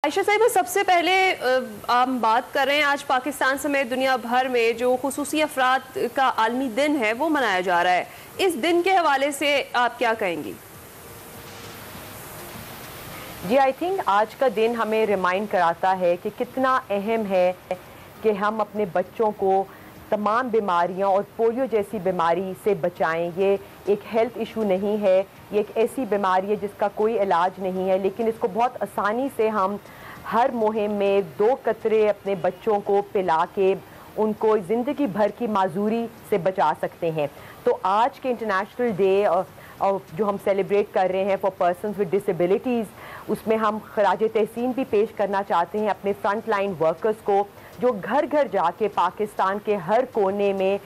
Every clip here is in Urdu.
عائشہ صاحبہ، سب سے پہلے ہم بات کر رہے ہیں آج پاکستان سمیت دنیا بھر میں جو خصوصی افراد کا عالمی دن ہے وہ منایا جا رہا ہے. اس دن کے حوالے سے آپ کیا کہیں گی؟ جی آئی تھنک آج کا دن ہمیں ریمائنڈ کراتا ہے کہ کتنا اہم ہے کہ ہم اپنے بچوں کو تمام بیماریاں اور پولیو جیسی بیماری سے بچائیں. یہ ایک ہیلتھ ایشو نہیں ہے، یہ ایک ایسی بیماری ہے جس کا کوئی علاج نہیں ہے، لیکن اس کو بہت آسانی سے ہم ہر مہم میں 2 قطرے اپنے بچوں کو پلا کے ان کو زندگی بھر کی معذوری سے بچا سکتے ہیں. تو آج کے انٹرنیشنل ڈے جو ہم سیلیبریٹ کر رہے ہیں فار پرسنز ود ڈسیبلٹیز، اس میں ہم خراج تحسین بھی پیش کرنا چاہتے ہیں اپنے فرنٹ لائن ورکرز کو جو گھر گھر جا کے پاکستان کے ہر کونے میں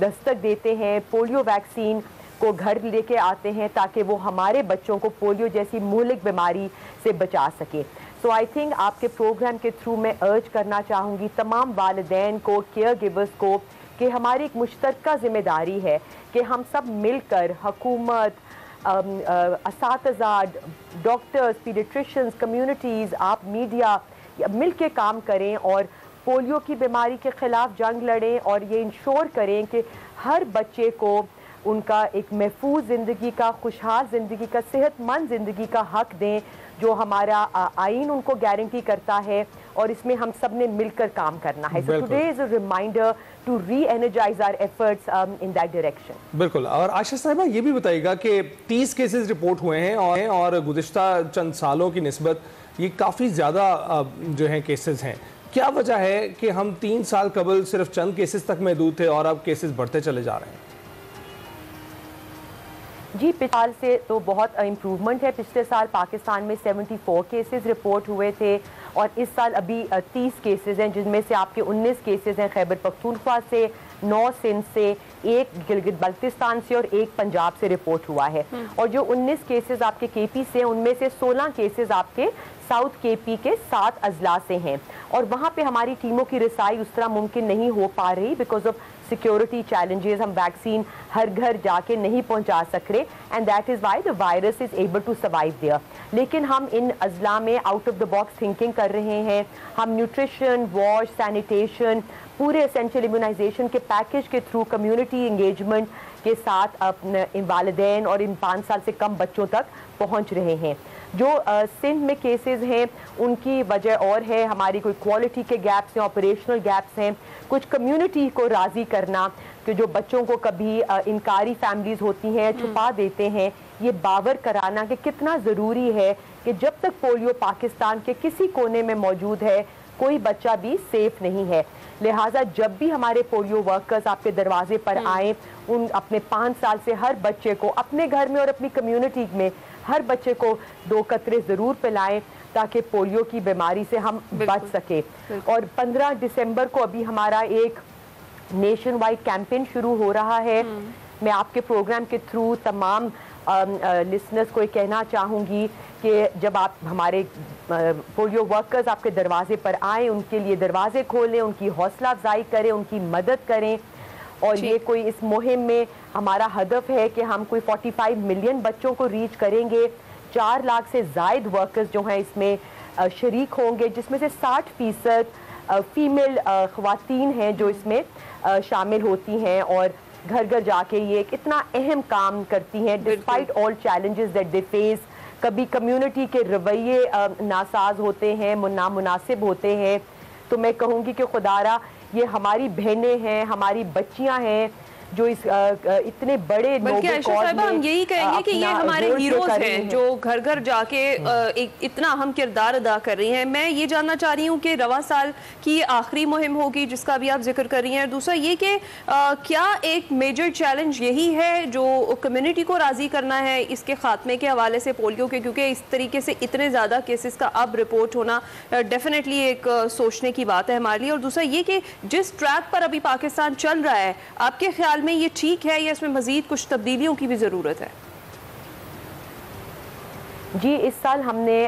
دستک دیتے ہیں، پولیو ویکسین کو گھر لے کے آتے ہیں تاکہ وہ ہمارے بچوں کو پولیو جیسی مہلک بیماری سے بچا سکے. سو آئی تھنک آپ کے پروگرام کے تھرو میں ارج کرنا چاہوں گی تمام والدین کو، کیئر گیورز کو، کہ ہماری ایک مشترکہ ذمہ داری ہے کہ ہم سب مل کر حکومت، اساتذہ، ڈاکٹرز، پیڈیٹریشنز، کمیونٹیز، آپ میڈیا مل کے کام کریں اور پولیو کی بیماری کے خلاف جنگ لڑیں اور یہ انشور کریں کہ ہر بچے کو ان کا ایک محفوظ زندگی کا، خوشحال زندگی کا، صحت مند زندگی کا حق دیں جو ہمارا آئین ان کو گارنٹی کرتا ہے، اور اس میں ہم سب نے مل کر کام کرنا ہے. So today is a reminder to re-energize our efforts in that direction. بالکل. اور عائشہ صاحبہ یہ بھی بتائیے گا کہ 30 کیسز رپورٹ ہوئے ہیں اور گزشتہ چند سالوں کی نسبت یہ کافی زیادہ جو ہیں کیسز ہیں. کیا وجہ ہے کہ ہم 3 سال قبل صرف چند کیسز تک محدود تھے اور اب کیسز بڑھتے چلے جا رہے ہیں؟ جی پچھلے سال سے تو بہت امپروومنٹ ہے. پچھلے سال پاکستان میں 74 کیسز رپورٹ ہوئے تھے اور اس سال ابھی 30 کیسز ہیں، جن میں سے آپ کے 19 کیسز ہیں خیبر پختونخوا سے، 9 سندھ سے، 1 گلگت بلتستان سے اور 1 پنجاب سے رپورٹ ہوا ہے. اور جو 19 کیسز آپ کے کے پی سے، ان میں سے 16 کیسز آپ کے ساؤتھ کے پی کے 7 اضلاع سے ہیں، اور وہاں پہ ہماری ٹیموں کی رسائی اس طرح ممکن نہیں ہو پا رہی بیکاز آف سیکیورٹی چیلنجز. ہم ویکسین ہر گھر جا کے نہیں پہنچا سک رہے and that is why the virus is able to survive there. لیکن ہم ان اضلاع میں out of the box thinking کر رہے ہیں. ہم نیوٹریشن، واش، سینیٹیشن، پورے اسینشل امیونائزیشن کے پیکج کے تھرو کمیونٹی انگیجمنٹ کے ساتھ اپنے والدین اور ان 5 سال سے کم بچوں تک پہنچ رہے ہیں. جو سندھ میں کیسز ہیں ان کی وجہ اور ہے، ہماری کوئی کوالٹی کے گیپس ہیں، آپریشنل گیپس ہیں، کچھ کمیونٹی کو راضی کرنا کہ جو بچوں کو کبھی انکاری فیملیز ہوتی ہیں چھپا دیتے ہیں، یہ باور کرانا کہ کتنا ضروری ہے کہ جب تک پولیو پاکستان کے کسی کونے میں موجود ہے کوئی بچہ بھی سیف نہیں ہے. لہٰذا جب بھی ہمارے پولیو ورکرز آپ کے دروازے پر آئیں، ان اپنے 5 سال سے ہر بچے کو اپنے گھر میں اور اپنی کمیونٹی میں ہر بچے کو 2 قطرے ضرور پلائیں تاکہ پولیو کی بیماری سے ہم بچ سکیں. اور 15 دسمبر کو ابھی ہمارا ایک نیشن وائڈ کیمپین شروع ہو رہا ہے. میں آپ کے پروگرام کے تھرو تمام لسنرز کو یہ کہنا چاہوں گی کہ جب آپ ہمارے پولیو ورکرز آپ کے دروازے پر آئیں، ان کے لیے دروازے کھولیں، ان کی حوصلہ افزائی کریں، ان کی مدد کریں. اور یہ کوئی اس مہم میں ہمارا ہدف ہے کہ ہم کوئی 45 ملین بچوں کو ریچ کریں گے. 4 لاکھ سے زائد ورکرز جو ہیں اس میں شریک ہوں گے، جس میں سے 60% فیمیل خواتین ہیں جو اس میں شامل ہوتی ہیں اور گھر گھر جا کے یہ ایک اتنا اہم کام کرتی ہیں despite all challenges that they face. کبھی کمیونٹی کے رویے ناساز ہوتے ہیں، نامناسب ہوتے ہیں، تو میں کہوں گی کہ خدارا یہ ہماری بہنیں ہیں، ہماری بچیاں ہیں جو اس اتنے بڑے بلکہ عائشہ صاحبہ ہم یہی کہیں گے کہ یہ ہمارے ہیروز ہیں جو گھر گھر جا کے اتنا اہم کردار ادا کر رہی ہیں. میں یہ جاننا چاہ رہی ہوں کہ رواں سال کی آخری مہم ہوگی جس کا بھی آپ ذکر کر رہی ہیں. دوسرا یہ کہ کیا ایک میجر چیلنج یہی ہے جو کمیونٹی کو راضی کرنا ہے اس کے خاتمے کے حوالے سے پولیو کے، کیونکہ اس طریقے سے اتنے زیادہ کیسز کا اب رپورٹ ہونا ڈیفینیٹلی ایک سوچنے کی بات ہے ہمارے لیے. اور دوسرا یہ کہ جس ٹریک پر ابھی پاکستان چل رہا ہے، آپ کے خیال میں یہ ٹھیک ہے یا اس میں مزید کچھ تبدیلیوں کی بھی ضرورت ہے؟ جی اس سال ہم نے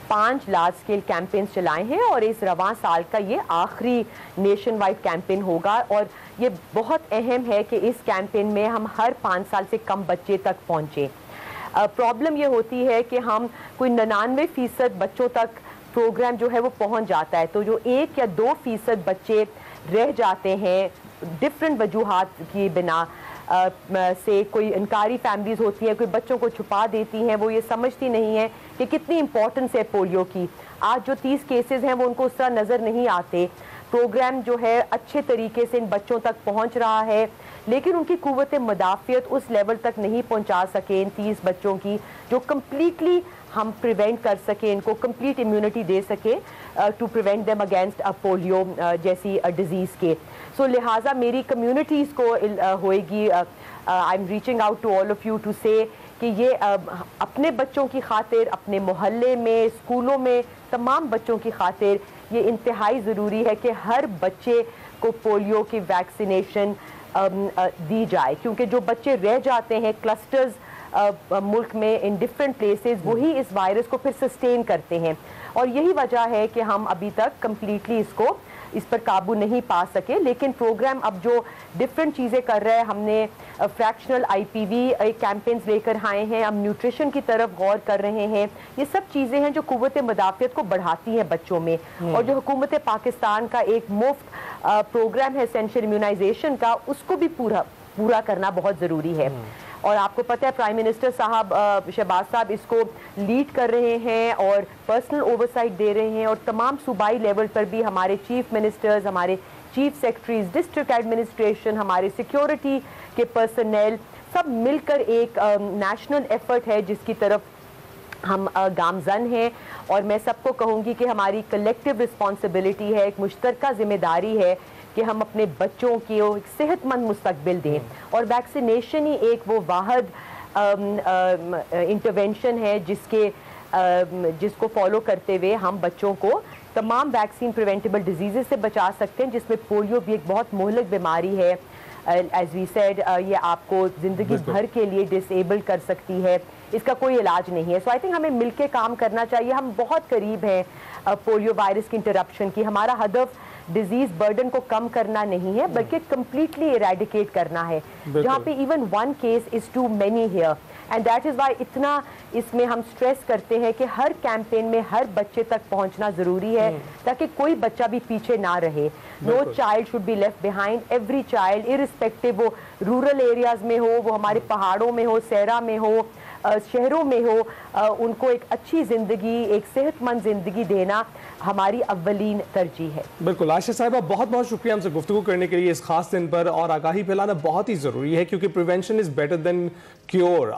5 لارج اسکیل کیمپینز چلائے ہیں اور اس رواں سال کا یہ آخری نیشن وائڈ کیمپین ہوگا. اور یہ بہت اہم ہے کہ اس کیمپین میں ہم ہر 5 سال سے کم بچے تک پہنچیں. پرابلم یہ ہوتی ہے کہ ہم کوئی 99% بچوں تک پروگرام جو ہے وہ پہنچ جاتا ہے. تو جو 1 یا 2% بچے رہ جاتے ہیں ڈفرینٹ وجوہات کی بنا سے, کوئی انکاری فیملیز ہوتی ہیں, کوئی بچوں کو چھپا دیتی ہیں, وہ یہ سمجھتی نہیں ہیں کہ کتنی امپورٹنس ہے پولیو کی. آج جو 30 کیسز ہیں وہ ان کو اس طرح نظر نہیں آتے. پروگرام جو ہے اچھے طریقے سے ان بچوں تک پہنچ رہا ہے, لیکن ان کی قوت مدافعت اس لیول تک نہیں پہنچا سکے ان 30 بچوں کی جو کمپلیٹلی ہم پریونٹ کر سکیں, ان کو کمپلیٹ امیونٹی دے سکے to prevent them against polio جیسی ڈیزیز کے. سو لہٰذا میری کمیونٹیز کو ہوئے گی, I am reaching out to all of you to say کہ یہ اپنے بچوں کی خاطر, اپنے محلے میں, اسکولوں میں, تمام بچوں کی خاطر یہ انتہائی ضروری ہے کہ ہر بچے کو پولیو کی ویکسینیشن دی جائے, کیونکہ جو بچے رہ جاتے ہیں کلسٹرز ملک میں ان ڈفرینٹ پلیسز, وہی اس وائرس کو پھر سسٹین کرتے ہیں. اور یہی وجہ ہے کہ ہم ابھی تک کمپلیٹلی اس پر قابو نہیں پا سکے. لیکن پروگرام اب جو ڈفرینٹ چیزیں کر رہے ہیں, ہم نے فریکشنل IPV کیمپینز لے کر آئے ہیں, ہم نیوٹریشن کی طرف غور کر رہے ہیں. یہ سب چیزیں ہیں جو قوت مدافعت کو بڑھاتی ہیں بچوں میں. اور جو حکومت پاکستان کا ایک مفت پروگرام ہے اسینشل امیونائزیشن کا, اس کو بھی پورا کرنا بہت ضروری ہے. اور آپ کو پتہ ہے پرائم منسٹر صاحب شہباز صاحب اس کو لیڈ کر رہے ہیں اور پرسنل اوورسائٹ دے رہے ہیں, اور تمام صوبائی لیول پر بھی ہمارے چیف منسٹرز, ہمارے چیف سیکرٹریز, ڈسٹرکٹ ایڈمنسٹریشن, ہمارے سیکیورٹی کے پرسنل, سب مل کر ایک نیشنل ایفرٹ ہے جس کی طرف ہم گامزن ہیں. اور میں سب کو کہوں گی کہ ہماری کلیکٹیو رسپانسبلٹی ہے, ایک مشترکہ ذمہ داری ہے کہ ہم اپنے بچوں کی ایک صحت مند مستقبل دیں. اور ویکسینیشن ہی ایک وہ واحد انٹرونشن ہے جس کو فالو کرتے ہوئے ہم بچوں کو تمام ویکسین پریونٹیبل ڈیزیزز سے بچا سکتے ہیں, جس میں پولیو بھی ایک بہت مہلک بیماری ہے. ایز وی سیڈ یہ آپ کو زندگی بھر کے لیے ڈسیبل کر سکتی ہے, اس کا کوئی علاج نہیں ہے. سو آئی تھنک ہمیں مل کے کام کرنا چاہیے. ہم بہت قریب ہیں پولیو وائرس کی انٹرپشن کی. ہمارا ہدف ڈیزیز برڈن کو کم کرنا نہیں ہے بلکہ کمپلیٹلی ایریڈیکیٹ کرنا ہے, جہاں پہ even 1 case is too many here. And that is why اتنا اس میں ہم اسٹریس کرتے ہیں کہ ہر کیمپین میں ہر بچے تک پہنچنا ضروری ہے تاکہ کوئی بچہ بھی پیچھے نہ رہے. No child should be left behind. Every child irrespective, وہ رورل ایریاز میں ہو, وہ ہمارے پہاڑوں میں ہو, صحرا میں ہو, شہروں میں ہو, ان کو ایک اچھی زندگی, ایک صحت مند زندگی دینا ہماری اولین ترجیح ہے. بالکل. عائشہ صاحبہ بہت بہت شکریہ ہم سے گفتگو کرنے کے لیے اس خاص دن پر, اور آگاہی پھیلانا بہت ہی ضروری ہے کیونکہ prevention is better than cure.